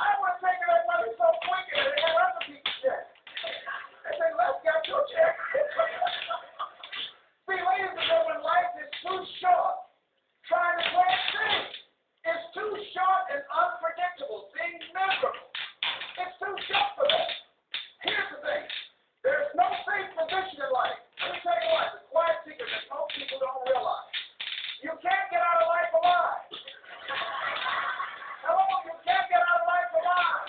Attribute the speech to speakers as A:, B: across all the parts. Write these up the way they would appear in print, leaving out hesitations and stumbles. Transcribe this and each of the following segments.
A: I would have taken that money so quick and it had other people's check. They say, let's get your check. See, ladies and gentlemen, life is too short. Trying to plan things is too short and unpredictable. Being miserable. It's too short for that. Here's the thing. There's no safe position in life. Let me tell you what, the quiet secret that most people don't realize. You can't get out of life alive. Hello, you can't get out of life alive.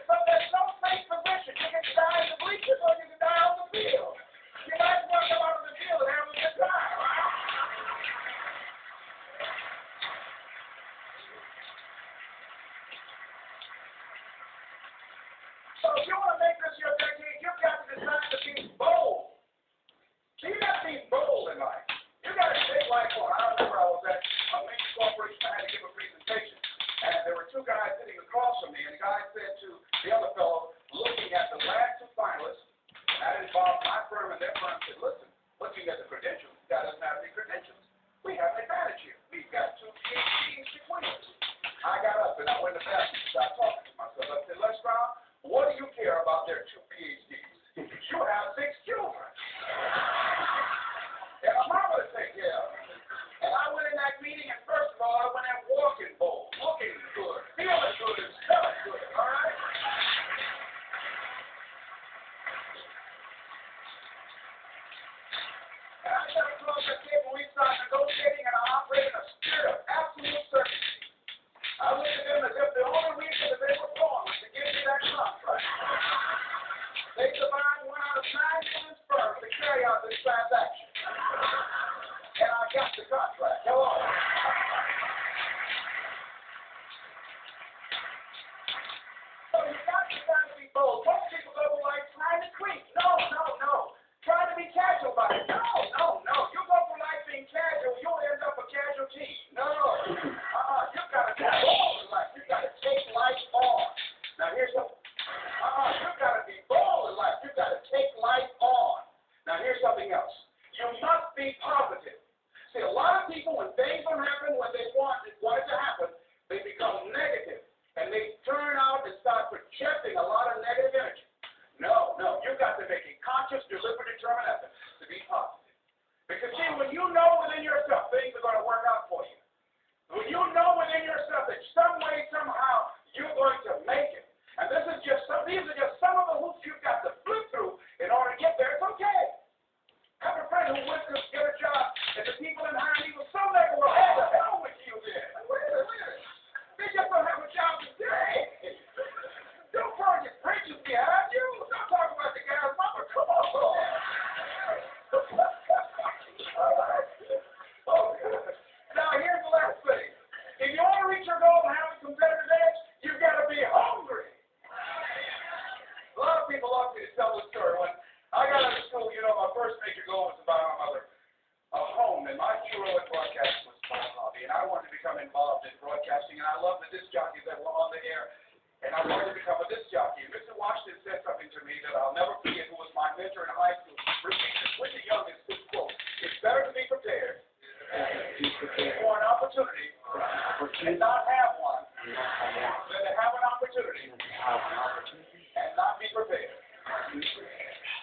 A: So there's no safe position. You can die in the bleachers or you can die on the field. You might as well come out on the field and have a good time, right? So if you want to make this your decade, you've got to decide to be bold. So you got to be bold in life. You got to take life on. I remember I was at a major corporation. I had to give a presentation. And there were two guys sitting across from me. And the guy said to the other fellow, looking at the last two finalists, that involved my firm and their firm, said, listen, looking at the credentials, this guy doesn't have any credentials. We have an advantage here. We've got two PhDs between us. I got up and I went to bed and started talking to myself. I said, Les Brown, what do you care about their two PhDs? You have 6 children. And a mama to take care of. And I went in that meeting, and first of all, I went in walking bold, looking good, feeling good, and smelling good, all right? And I sat across the table, we started negotiating, and I operated in a spirit of absolute certainty. I looked at them as if the only reason that they were calling was to give me that contract. They divided one out of 9 million firms to carry out this transaction. And I got the contract. Hello. So you got to try to be bold. Most people go through life trying to creep. No. Trying to be casual about it. No. You go through life being casual, you'll end up a casualty. No. You've got to be bold in life. You've got to take life on. Now here's something. You've got to be bold in life. You've got to take life on. Now here's something else. You must be positive. See, a lot of people, when things don't happen when they want it to happen, they become negative. And they turn out and start projecting a lot of negative energy. No. You've got to make a conscious, deliberate, determined effort to be positive. Because, see, when you know within yourself things are going to work out for you, when you know within yourself that some way, somehow, you're going to make it, and these are just some of the hoops you've got to flip through in order to get there, it's okay. I have a friend who went to get a job, and the people in hiring me were so negative. Well, what the hell with you then? Wait a minute. They just don't have a job today. Don't burn your bridges behind you. Don't talk about the guy's mama. Come on. All right. Okay. Now, here's the last thing. If you want to reach your goal and have a competitive edge, you've got to be hungry. A lot of people love me to tell this story. When I got out of school, my first major goal was to buy my mother a home, and my true in broadcasting was my hobby, and I wanted to become involved in broadcasting, and I loved the disc jockeys that were on the air, and I wanted to become a disc jockey. And Mr. Washington said something to me that I'll never forget, who was my mentor in high school. Repeated with the youngest, this quote: it's better to be prepared for an opportunity and not have one than to have an opportunity and not be prepared.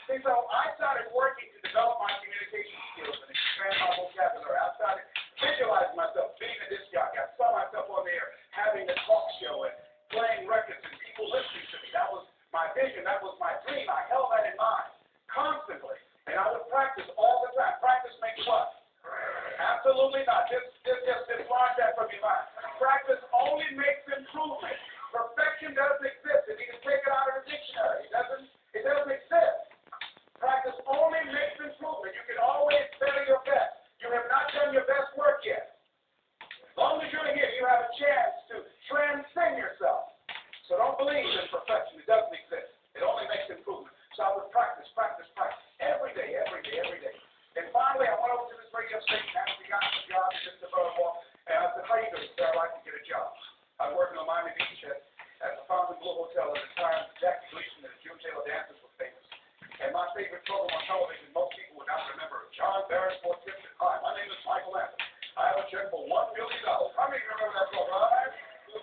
A: See, so I started working to develop my communication skills and expand my vocabulary. I started visualizing myself being a disc jockey. I saw myself on there having a talk show and playing records and people listening to me. That was my vision. That was my dream. I held that in mind constantly. And I would practice all the time. Practice makes what? Absolutely not. Just launch that from your mind. Practice only makes improvement. Perfection doesn't exist. If you can take it out of the dictionary, it doesn't exist. Practice only makes improvement. You can always better your best. You have not done your best work yet. As long as you're here, you have a chance to transcend yourself. So don't believe in perfection. It doesn't exist. It only makes improvement. So I would practice every day. And finally, I went over to this radio station after we got the job in just the Boardwalk, and I said, how you doing, sir? I'd like to get a job. I was working on Miami Beach at the Fountain Blue Hotel at the time. Jackie Gleason and the June Taylor dancers were famous. And my favorite program on television, most people would not remember, John Barrett Sports Tips. Hi, my name is Michael Anthony. I have a check for $1 million. How many remember that program? Right?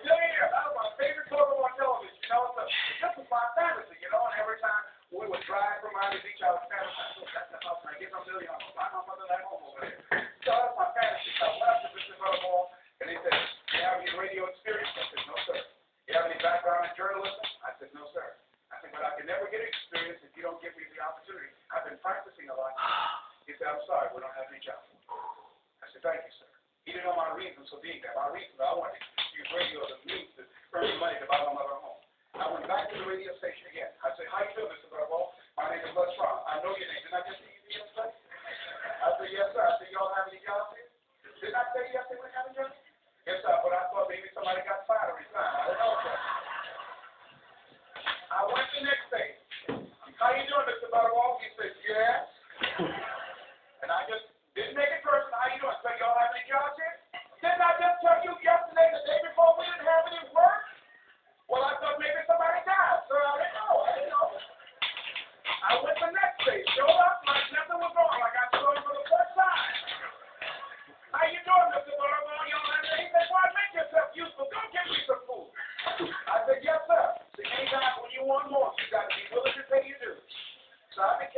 A: That was my favorite program on television.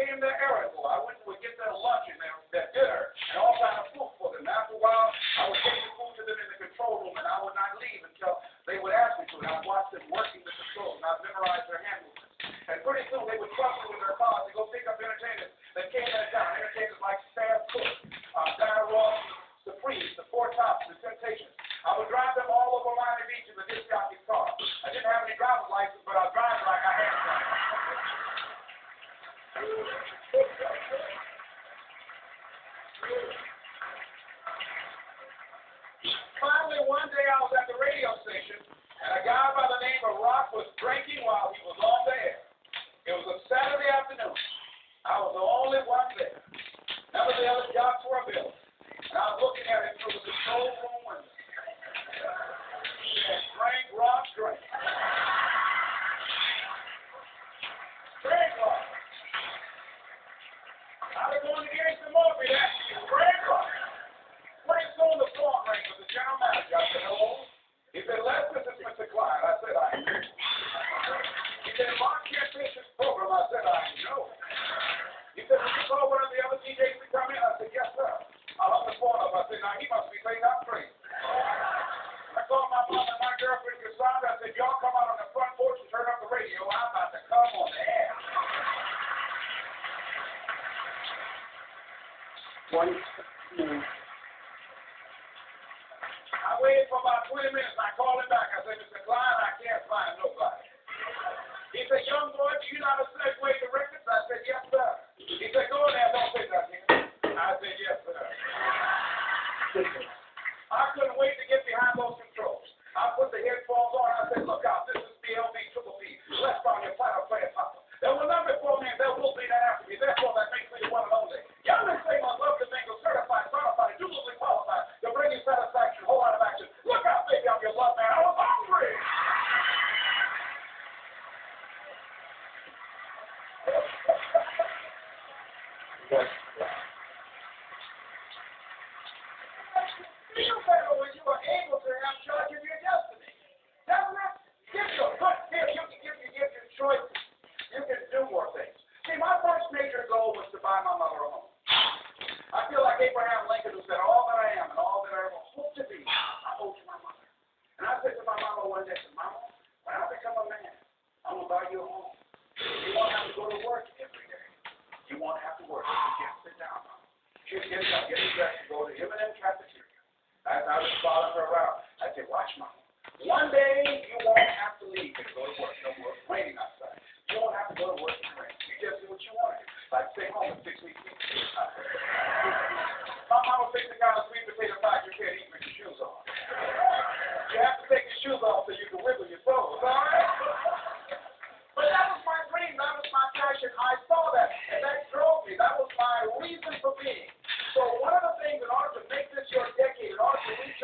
A: became their errand boy. I would get their lunch and their dinner and all kind of food for them. And after a while, I would take the food to them in the control room, and I would not leave until they would ask me to. And I'd watch them working the controls, and I'd memorize their hand movements. And pretty soon, they would trust me with their cars to go pick up entertainers that came in town. Entertainers like Sam Cooke, Diana Ross, the Freeze, the Four Tops, the Temptations. I would drive them all over Miami Beach in the disc jockey's car. I didn't have any driver's license, but I'd drive like I had one. Finally, one day I was at the radio station, and a guy by the name of Rock was drinking while he was on the air. It was a Saturday afternoon. I was the only one there. None of the other jocks were available. And I was looking at him through the control room window. And drink, Rock, drink. Drink, Rock. I was going to get some more, but that's drink, Rock. Pretty soon the phone rang with the general manager. I said, hello? He said, Les, this is Mr. Klein. I said, I know. He said, Rock can't finish his program. I said, I know. He said, will you call one of the other DJs to come in? I said, yes, sir. I hung the phone up. I said, now he must be saying I'm crazy. I called my mom and my girlfriend, Cassandra. I said, y'all come out on the front porch and turn up the radio. I'm about to come on the air. I waited for about 20 minutes. I called him back. I said, Mr. Klein, I can't find nobody. He said, young boy, do you know how to segue the records? I said, yes, sir. He said, go in there, don't say nothing. I said, yes, sir. I couldn't wait to get behind those controls. I put the headphones on. I said, look out, this is BLB Triple P. Left on your platter player papa. There will not be before me, and there will be that after me. Therefore, that makes me the one and only. Young and say my love to mingle, certified, dutifully qualified to bring you satisfaction, whole lot of action. Look out, baby, I'm your love man. I was hungry. Feel better when you are able to have charge of your destiny. Doesn't it? Get your good here. You can give your choices. You can do more things. See, my first major goal was to buy my mother a home. I feel like Abraham Lincoln, who said, all that I am and all that I ever hope to be, I owe to my mother. And I said to my mama one day, Mama, when I become a man, I'm going to buy you a home. You won't have to go to work every day. You won't have to work. You can't sit down, Mama. She'll get up, get dressed, and go to M&M cafeteria. As I was following her around, I said, watch, Mama. One day, you won't have to leave and go to work. No more. It's raining outside. You won't have to go to work in the rain. You just do what you want to do. Like stay home and 6 weeks. My mama fixed the kind of sweet potato pie you can't eat with your shoes on. You have to take your shoes off so you can wiggle your toes, all right? But that was my dream. That was my passion. I saw that, and that drove me. That was my reason for being. So one of the things, in order to make this your decade, in order to reach